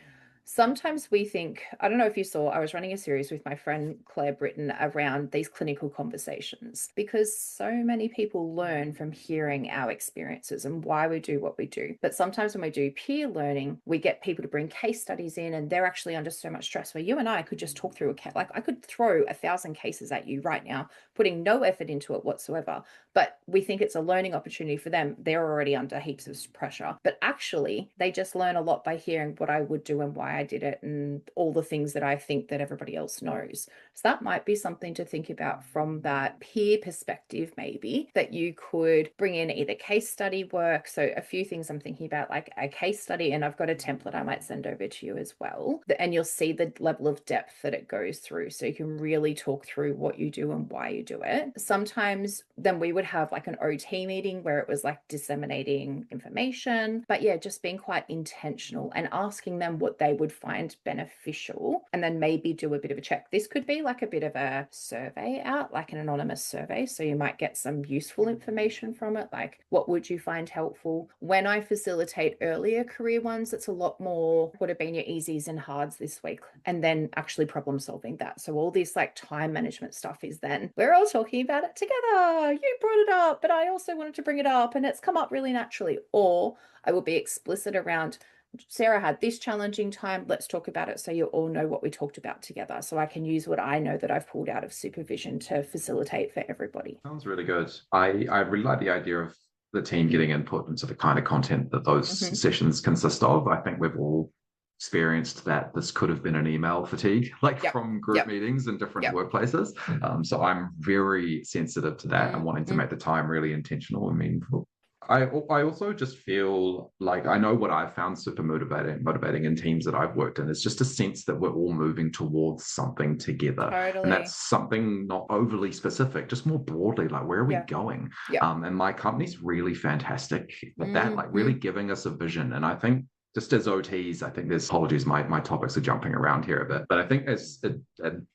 S1: Sometimes we think, I don't know if you saw, I was running a series with my friend Claire Britton around these clinical conversations, because so many people learn from hearing our experiences and why we do what we do. But sometimes when we do peer learning, we get people to bring case studies in, and they're actually under so much stress, where you and I could just talk through like I could throw 1,000 cases at you right now, putting no effort into it whatsoever. But we think it's a learning opportunity for them. They're already under heaps of pressure. But actually, they just learn a lot by hearing what I would do and why I did it, and all the things that I think that everybody else knows. So that might be something to think about from that peer perspective, maybe, that you could bring in either case study work. So a few things I'm thinking about, like a case study, and I've got a template I might send over to you as well. And you'll see the level of depth that it goes through. So you can really talk through what you do and why you do it. Sometimes then we would have like an OT meeting where it was like disseminating information. But yeah, just being quite intentional and asking them what they would would find beneficial, and then maybe do a bit of a check. This could be like a bit of a survey out, like an anonymous survey. So you might get some useful information from it, like what would you find helpful? When I facilitate earlier career ones, it's a lot more what have been your easies and hards this week, and then actually problem solving that. So all this like time management stuff is then we're all talking about it together. You brought it up, but I also wanted to bring it up, and it's come up really naturally. Or I will be explicit around, Sarah had this challenging time. Let's talk about it so you all know what we talked about together. So I can use what I know that I've pulled out of supervision to facilitate for everybody.
S2: Sounds really good. I really like the idea of the team getting input into the kind of content that those sessions consist of. I think we've all experienced that this could have been an email fatigue, like from group meetings in different workplaces. So I'm very sensitive to that and wanting to make the time really intentional and meaningful. I also just feel like I know what I've found super motivating in teams that I've worked in is just a sense that we're all moving towards something together.
S1: Totally.
S2: And that's something not overly specific, just more broadly, like where are we going? And my company's really fantastic at that, like really giving us a vision. And I think just as OTs, I think there's, apologies, my topics are jumping around here a bit, but I think as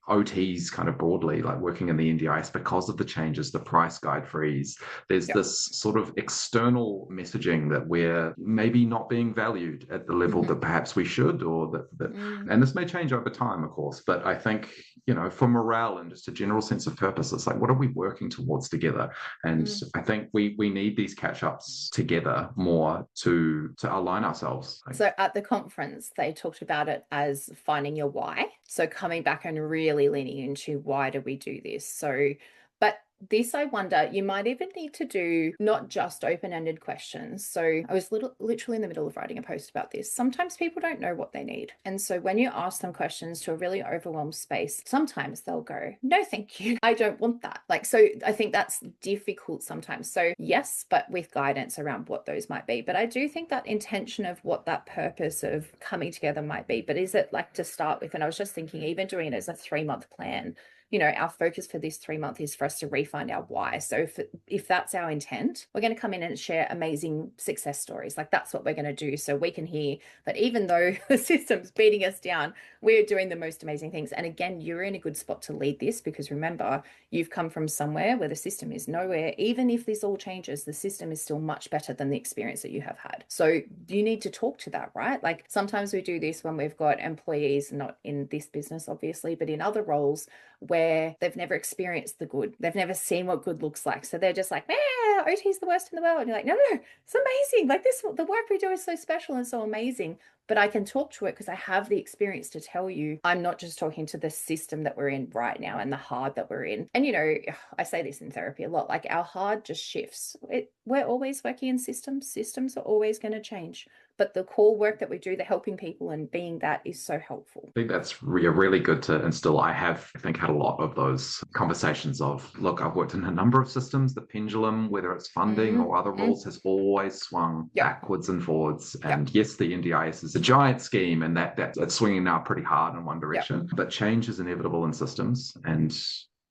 S2: OTs kind of broadly, like working in the NDIS, because of the changes, the price guide freeze, there's this sort of external messaging that we're maybe not being valued at the level that perhaps we should, or that and this may change over time, of course, but I think, you know, for morale and just a general sense of purpose, it's like, what are we working towards together? And I think we need these catch-ups together more to align ourselves.
S1: So at the conference, they talked about it as finding your why. So coming back and really leaning into why do we do this? So, but this, I wonder, you might even need to do not just open-ended questions. So I was literally in the middle of writing a post about this. Sometimes people don't know what they need. And so when you ask them questions to a really overwhelmed space, sometimes they'll go, no, thank you. I don't want that. Like, so I think that's difficult sometimes. So yes, but with guidance around what those might be. But I do think that intention of what that purpose of coming together might be. But is it like to start with? And I was just thinking, even doing it as a 3-month plan, you know, our focus for this 3 month is for us to refine our why. So if that's our intent, we're going to come in and share amazing success stories. Like that's what we're going to do. So we can hear that even though the system's beating us down, we're doing the most amazing things. And again, you're in a good spot to lead this, because remember, you've come from somewhere where the system is nowhere. Even if this all changes, the system is still much better than the experience that you have had. So you need to talk to that, right? Like sometimes we do this when we've got employees, not in this business, obviously, but in other roles where they've never experienced the good. They've never seen what good looks like. So they're just like, man, OT is the worst in the world. And you're like, no, it's amazing. Like this, the work we do is so special and so amazing. But I can talk to it because I have the experience to tell you. I'm not just talking to the system that we're in right now and the hard that we're in. And, you know, I say this in therapy a lot, like our hard just shifts. We're always working in systems. Systems are always going to change. But the core work that we do, the helping people and being that, is so helpful.
S2: I think that's really good to instill. I think, had a lot of those conversations of, look, I've worked in a number of systems. The pendulum, whether it's funding or other roles, has always swung backwards and forwards. And yes, the NDIS is a giant scheme, and it's swinging now pretty hard in one direction. But change is inevitable in systems, and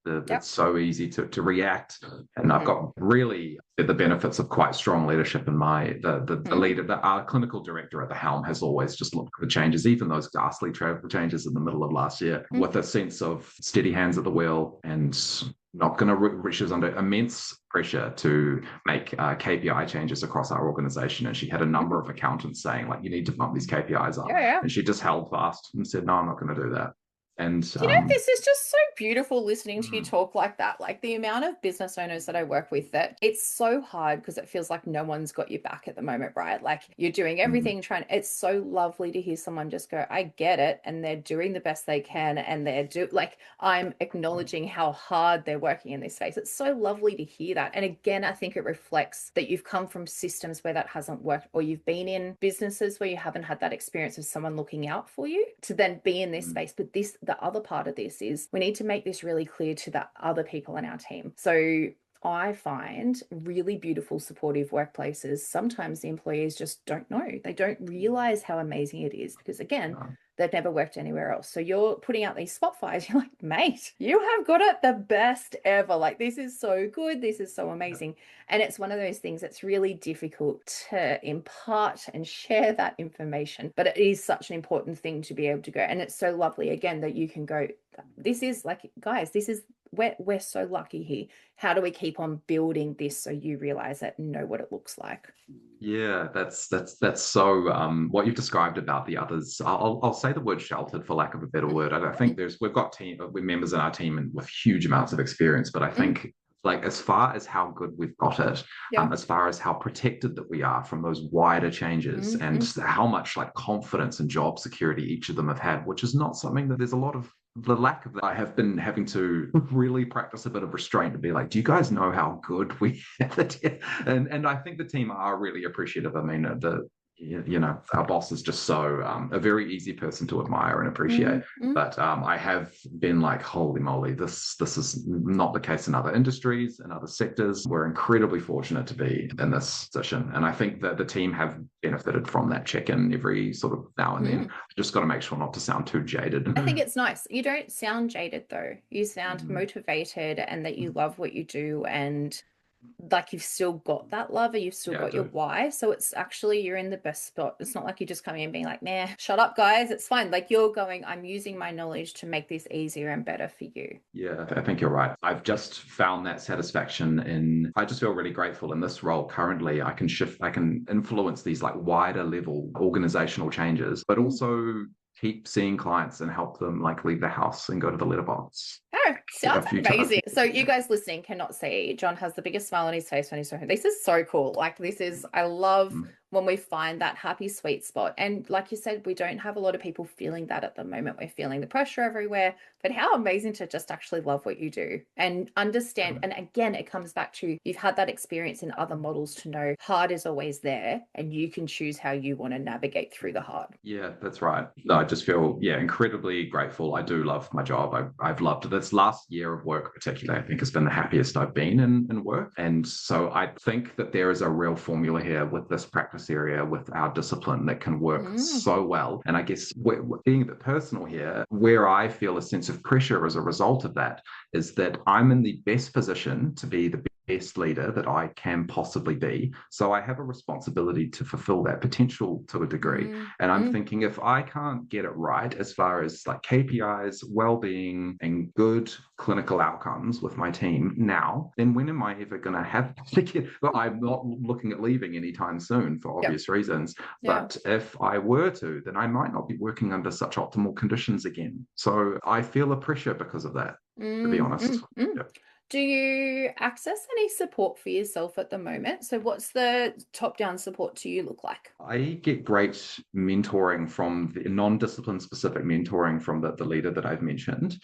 S2: it's so easy to react. And I've got really the benefits of quite strong leadership in the leader, our clinical director at the helm has always just looked for changes, even those ghastly changes in the middle of last year, with a sense of steady hands at the wheel and not going to she was under immense pressure to make KPI changes across our organization. And she had a number of accountants saying, like, you need to bump these KPIs up. And she just held fast and said, no, I'm not going to do that. And
S1: you know, this is just so beautiful listening to you talk like that. Like the amount of business owners that I work with, that it's so hard because it feels like no one's got your back at the moment, right? Like you're doing everything it's so lovely to hear someone just go, I get it. And they're doing the best they can. And I'm acknowledging how hard they're working in this space. It's so lovely to hear that. And again, I think it reflects that you've come from systems where that hasn't worked, or you've been in businesses where you haven't had that experience of someone looking out for you to then be in this space. But the other part of this is we need to make this really clear to the other people in our team. So I find really beautiful, supportive workplaces, sometimes the employees just don't know. They don't realize how amazing it is because, again, they've never worked anywhere else. So you're putting out these spot fires. You're like, mate, you have got it the best ever. Like, this is so good. This is so amazing. And it's one of those things that's really difficult to impart and share that information. But it is such an important thing to be able to go. And it's so lovely, again, that you can go, this is like, guys, this is, we're so lucky here. How do we keep on building this so you realize it and know what it looks like?
S2: Yeah, that's so what you've described about the others. I'll say the word sheltered for lack of a better word. I think we've got we're members in our team and with huge amounts of experience, but I think like as far as how good we've got it, as far as how protected that we are from those wider changes and how much like confidence and job security each of them have had, which is not something that there's a lot of the lack of that. I have been having to really practice a bit of restraint to be like, do you guys know how good we have it? And I think the team are really appreciative. I mean, our boss is just so a very easy person to admire and appreciate. But I have been like, holy moly, this is not the case in other industries and other sectors. We're incredibly fortunate to be in this position, and I think that the team have benefited from that check-in every sort of now and then. Just got to make sure not to sound too jaded.
S1: I think it's nice. You don't sound jaded though. You sound motivated and that you love what you do, and like you've still got that love, or you've still got your why. So it's actually, you're in the best spot. It's not like you're just coming in being like, nah, shut up guys, it's fine. Like you're going, I'm using my knowledge to make this easier and better for you.
S2: Yeah, I think you're right. I've just found that satisfaction in, I just feel really grateful in this role currently. I can influence these like wider level organizational changes, but also keep seeing clients and help them like leave the house and go to the letterbox.
S1: Oh, sounds amazing. So you guys listening cannot see, John has the biggest smile on his face when he's talking. This is so cool. Like this is, I love when we find that happy sweet spot. And like you said, we don't have a lot of people feeling that at the moment. We're feeling the pressure everywhere, but how amazing to just actually love what you do and understand. And again, it comes back to, you've had that experience in other models to know hard is always there and you can choose how you want to navigate through the hard.
S2: Yeah, that's right. No, I just feel, incredibly grateful. I do love my job. I've loved this last year of work particularly. I think it's been the happiest I've been in work. And so I think that there is a real formula here with this practice area, with our discipline, that can work so well. And I guess being a bit personal here, where I feel a sense of pressure as a result of that is that I'm in the best position to be the best leader that I can possibly be. So I have a responsibility to fulfill that potential to a degree. And I'm thinking, if I can't get it right as far as like KPIs, well-being, and good clinical outcomes with my team now, then when am I ever going to have to get, well, I'm not looking at leaving anytime soon for obvious reasons. But if I were to, then I might not be working under such optimal conditions again. So I feel a pressure because of that, to be honest.
S1: Do you access any support for yourself at the moment? So what's the top-down support to you look like?
S2: I get great mentoring from the non-discipline specific mentoring from the leader that I've mentioned,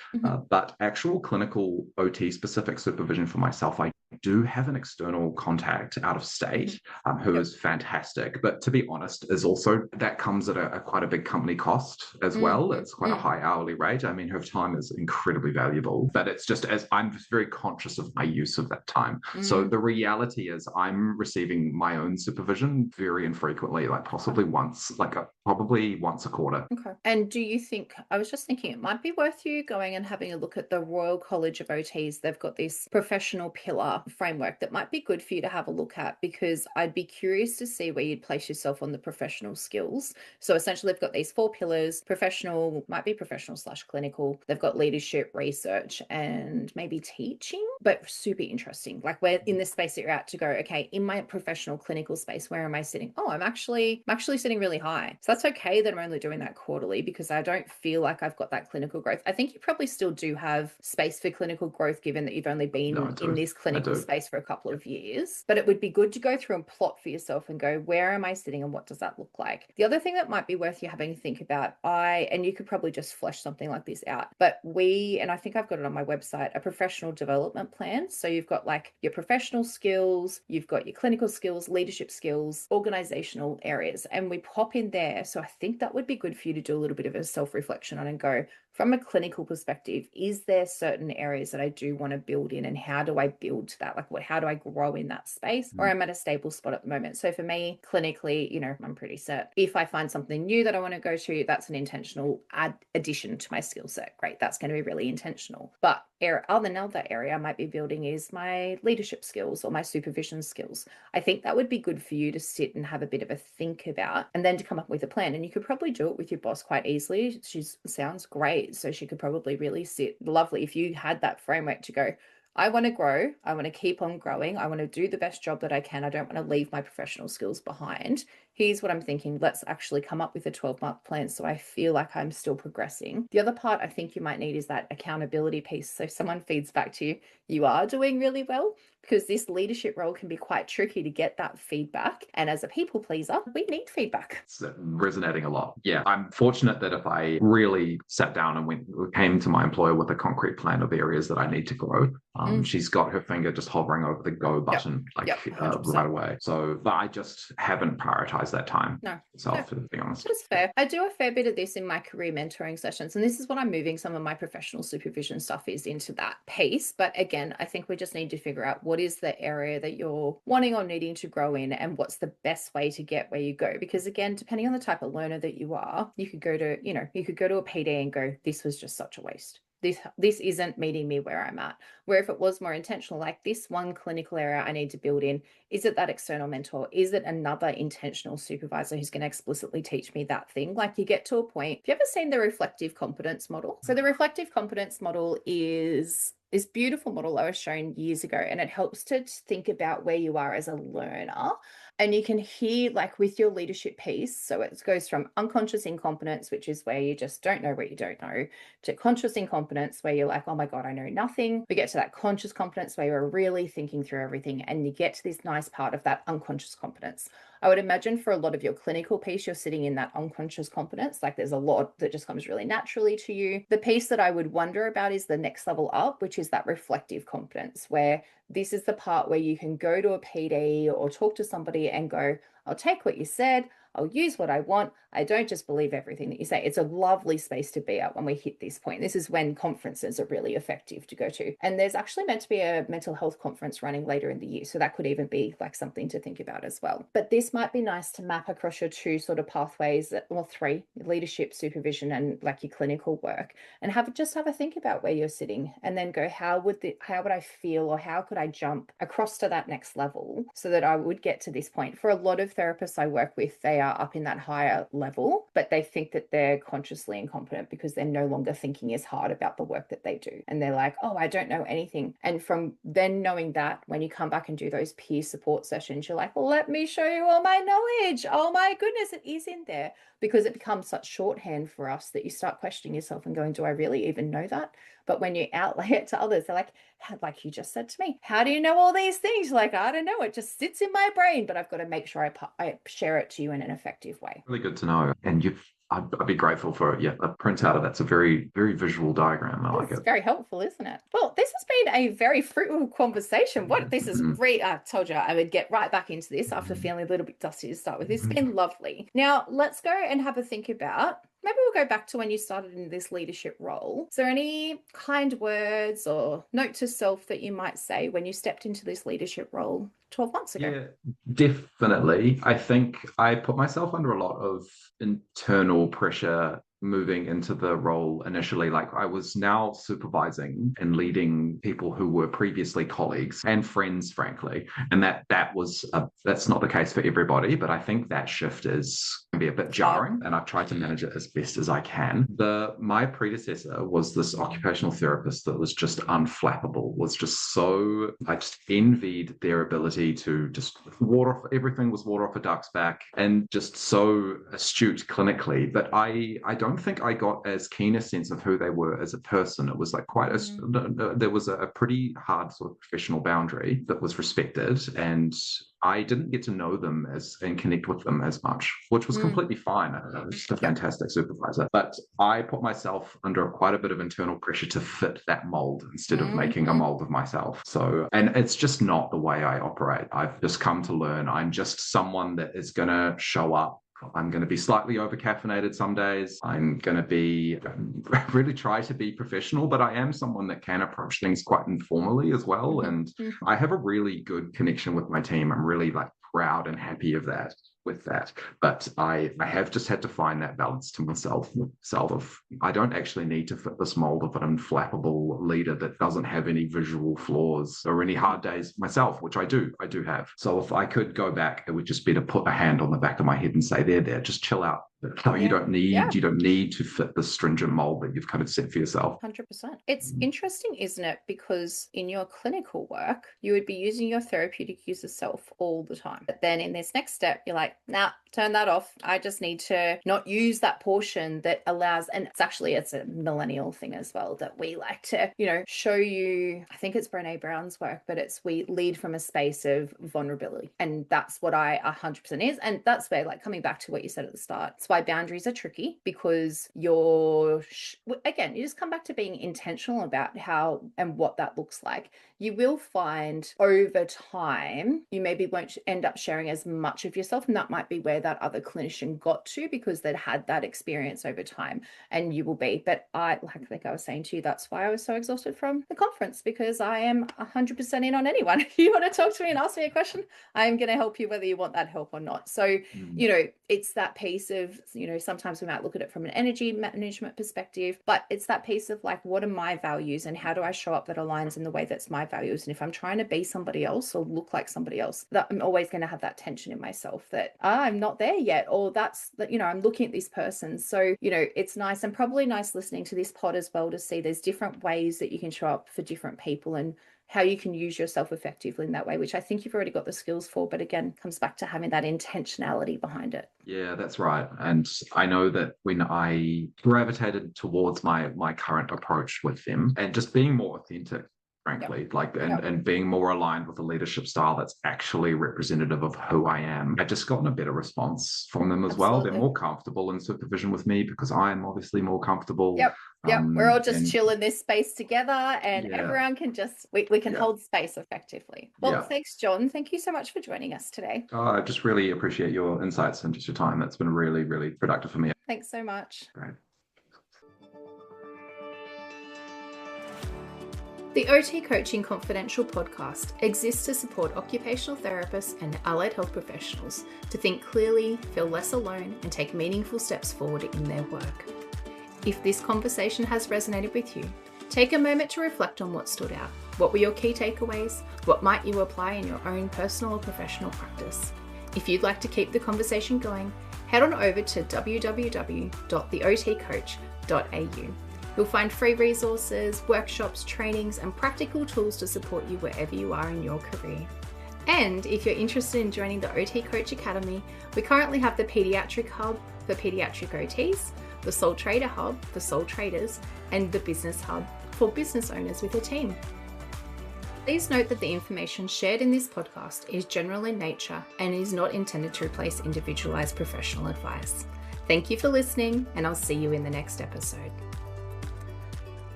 S2: but actual clinical OT specific supervision for myself, I do have an external contact out of state who is fantastic, but to be honest, is also, that comes at a quite a big company cost as well. It's quite a high hourly rate. I mean, her time is incredibly valuable, but it's just, as I'm just very conscious of my use of that time. So the reality is I'm receiving my own supervision very infrequently, like possibly once a quarter.
S1: Okay. And do you think, I was just thinking it might be worth you going and having a look at the Royal College of OTs. They've got this professional pillar framework that might be good for you to have a look at, because I'd be curious to see where you'd place yourself on the professional skills. So essentially they've got these 4 pillars. Professional might be professional/clinical. They've got leadership, research, and maybe teaching, but super interesting. Like we're in this space that you're at to go, okay, in my professional clinical space, where am I sitting? Oh, I'm actually sitting really high. So that's okay that I'm only doing that quarterly, because I don't feel like I've got that clinical growth. I think you probably still do have space for clinical growth, given that you've only been in this clinical space for a couple of years. But it would be good to go through and plot for yourself and go, where am I sitting and what does that look like? The other thing that might be worth you having to think about, and you could probably just flesh something like this out, but and I think I've got it on my website, a professional development plan. So you've got like your professional skills, you've got your clinical skills, leadership skills, organizational areas, and we pop in there there. So I think that would be good for you to do a little bit of a self-reflection on and go, from a clinical perspective, is there certain areas that I do want to build in, and how do I build to that? Like, how do I grow in that space? Or I'm at a stable spot at the moment. So for me, clinically, I'm pretty set. If I find something new that I want to go to, that's an intentional addition to my skill set. Great. That's going to be really intentional. But another area I might be building is my leadership skills or my supervision skills. I think that would be good for you to sit and have a bit of a think about, and then to come up with a plan. And you could probably do it with your boss quite easily. She sounds great. So she could probably really sit lovely if you had that framework to go, I want to grow. I want to keep on growing. I want to do the best job that I can. I don't want to leave my professional skills behind. Here's what I'm thinking. Let's actually come up with a 12-month plan so I feel like I'm still progressing. The other part I think you might need is that accountability piece. So someone feeds back to you, you are doing really well, because this leadership role can be quite tricky to get that feedback. And as a people pleaser, we need feedback.
S2: It's resonating a lot. Yeah, I'm fortunate that if I really sat down and came to my employer with a concrete plan of areas that I need to grow, she's got her finger just hovering over the go button right away. So, but I just haven't prioritized that time. To be honest.
S1: That's fair. I do a fair bit of this in my career mentoring sessions, and this is what I'm moving some of my professional supervision stuff is into that piece. But again, I think we just need to figure out what is the area that you're wanting or needing to grow in, and what's the best way to get where you go. Because again, depending on the type of learner that you are, you could go to a PD and go, this was just such a waste. This isn't meeting me where I'm at. Where if it was more intentional, like this one clinical area I need to build in, is it that external mentor? Is it another intentional supervisor who's going to explicitly teach me that thing? Like, you get to a point. Have you ever seen the reflective competence model? So the reflective competence model is this beautiful model I was shown years ago, and it helps to think about where you are as a learner. And you can hear, like, with your leadership piece, so it goes from unconscious incompetence, which is where you just don't know what you don't know, to conscious incompetence, where you're like, oh my God, I know nothing. We get to that conscious competence where you're really thinking through everything, and you get to this nice part of that unconscious competence. I would imagine for a lot of your clinical piece, you're sitting in that unconscious competence. Like, there's a lot that just comes really naturally to you. The piece that I would wonder about is the next level up, which is that reflective competence, where this is the part where you can go to a PD or talk to somebody and go, I'll take what you said, I'll use what I want. I don't just believe everything that you say. It's a lovely space to be at when we hit this point. This is when conferences are really effective to go to. And there's actually meant to be a mental health conference running later in the year. So that could even be like something to think about as well. But this might be nice to map across your two sort of pathways, or three: leadership, supervision, and like your clinical work, and have a think about where you're sitting, and then go, how would I feel, or how could I jump across to that next level so that I would get to this point. For a lot of therapists I work with, they are up in that higher level, but they think that they're consciously incompetent because they're no longer thinking as hard about the work that they do. And they're like, oh, I don't know anything. And from then knowing that, when you come back and do those peer support sessions, you're like, well, let me show you all my knowledge. Oh my goodness, it is in there. Because it becomes such shorthand for us that you start questioning yourself and going, do I really even know that? But when you outlay it to others, they're like you just said to me, how do you know all these things? Like, I don't know, it just sits in my brain, but I've got to make sure I share it to you in an effective way.
S2: Really good to know. And I'd be grateful for a printout of that's a very, very visual diagram. I like it.
S1: It's very helpful, isn't it? Well, this has been a very fruitful conversation. This is great. I told you I would get right back into this after feeling a little bit dusty to start with. This has been lovely. Now, let's go and have a think about, maybe we'll go back to when you started in this leadership role. Is there any kind words or note to self that you might say when you stepped into this leadership role 12 months ago?
S2: Yeah, definitely. I think I put myself under a lot of internal pressure moving into the role initially. Like, I was now supervising and leading people who were previously colleagues and friends, frankly. And that's not the case for everybody, but I think that shift can be a bit jarring, and I've tried to manage it as best as I can. My predecessor was this occupational therapist that was just unflappable, I just envied their ability to just everything was water off a duck's back, and just so astute clinically. But I don't think I got as keen a sense of who they were as a person. It was like there was a pretty hard sort of professional boundary that was respected, and I didn't get to know them and connect with them as much, which was completely fine. I was just a fantastic supervisor. But I put myself under quite a bit of internal pressure to fit that mold instead of making a mold of myself. So, and it's just not the way I operate. I've just come to learn I'm just someone that is going to show up, I'm going to be slightly over caffeinated some days. I'm going to be really try to be professional, but I am someone that can approach things quite informally as well. And I have a really good connection with my team. I'm really like proud and happy of that with that. But I have just had to find that balance to myself of I don't actually need to fit this mold of an inflappable leader that doesn't have any visual flaws or any hard days myself, which I do have. So if I could go back, it would just be to put a hand on the back of my head and say, there, just chill out. You don't need to fit the stringent mold that you've kind of set for yourself.
S1: 100%. It's interesting, isn't it? Because in your clinical work, you would be using your therapeutic user self all the time. But then in this next step, you're like, nah, turn that off. I just need to not use that portion that allows, and it's a millennial thing as well, that we like to, show you, I think it's Brene Brown's work, but we lead from a space of vulnerability. And that's what I 100% is. And that's where, like, coming back to what you said at the start, it's why boundaries are tricky, because you just come back to being intentional about how and what that looks like. You will find over time, you maybe won't end up sharing as much of yourself. And that might be where that other clinician got to, because they'd had that experience over time, and you will be. But I was saying to you, that's why I was so exhausted from the conference, because I am 100% in on anyone. If you want to talk to me and ask me a question, I'm going to help you whether you want that help or not. So, it's that piece of, sometimes we might look at it from an energy management perspective, but it's that piece of like, what are my values and how do I show up that aligns in the way that's my values? And if I'm trying to be somebody else or look like somebody else, that I'm always going to have that tension in myself that I'm not there yet, or that's that, I'm looking at this person. So, it's nice, and probably nice listening to this pod as well, to see there's different ways that you can show up for different people and how you can use yourself effectively in that way, which I think you've already got the skills for, but again, comes back to having that intentionality behind it.
S2: Yeah, that's right. And I know that when I gravitated towards my current approach with them and just being more authentic, frankly, and being more aligned with a leadership style that's actually representative of who I am, I've just gotten a better response from them as well. They're more comfortable in supervision with me because I'm obviously more comfortable.
S1: We're all just chill in this space together, and everyone can just, we can hold space effectively. Well, thanks, John. Thank you so much for joining us today.
S2: I just really appreciate your insights and just your time. That's been really, really productive for me.
S1: Thanks so much.
S2: Great.
S1: The OT Coaching Confidential podcast exists to support occupational therapists and allied health professionals to think clearly, feel less alone, and take meaningful steps forward in their work. If this conversation has resonated with you, take a moment to reflect on what stood out. What were your key takeaways? What might you apply in your own personal or professional practice? If you'd like to keep the conversation going, head on over to www.theotcoach.au. You'll find free resources, workshops, trainings, and practical tools to support you wherever you are in your career. And if you're interested in joining the OT Coach Academy, we currently have the Pediatric Hub for Pediatric OTs, the Sole Trader Hub for Sole Traders, and the Business Hub for business owners with a team. Please note that the information shared in this podcast is general in nature and is not intended to replace individualized professional advice. Thank you for listening, and I'll see you in the next episode.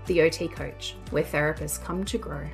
S1: The OT Coach, where therapists come to grow.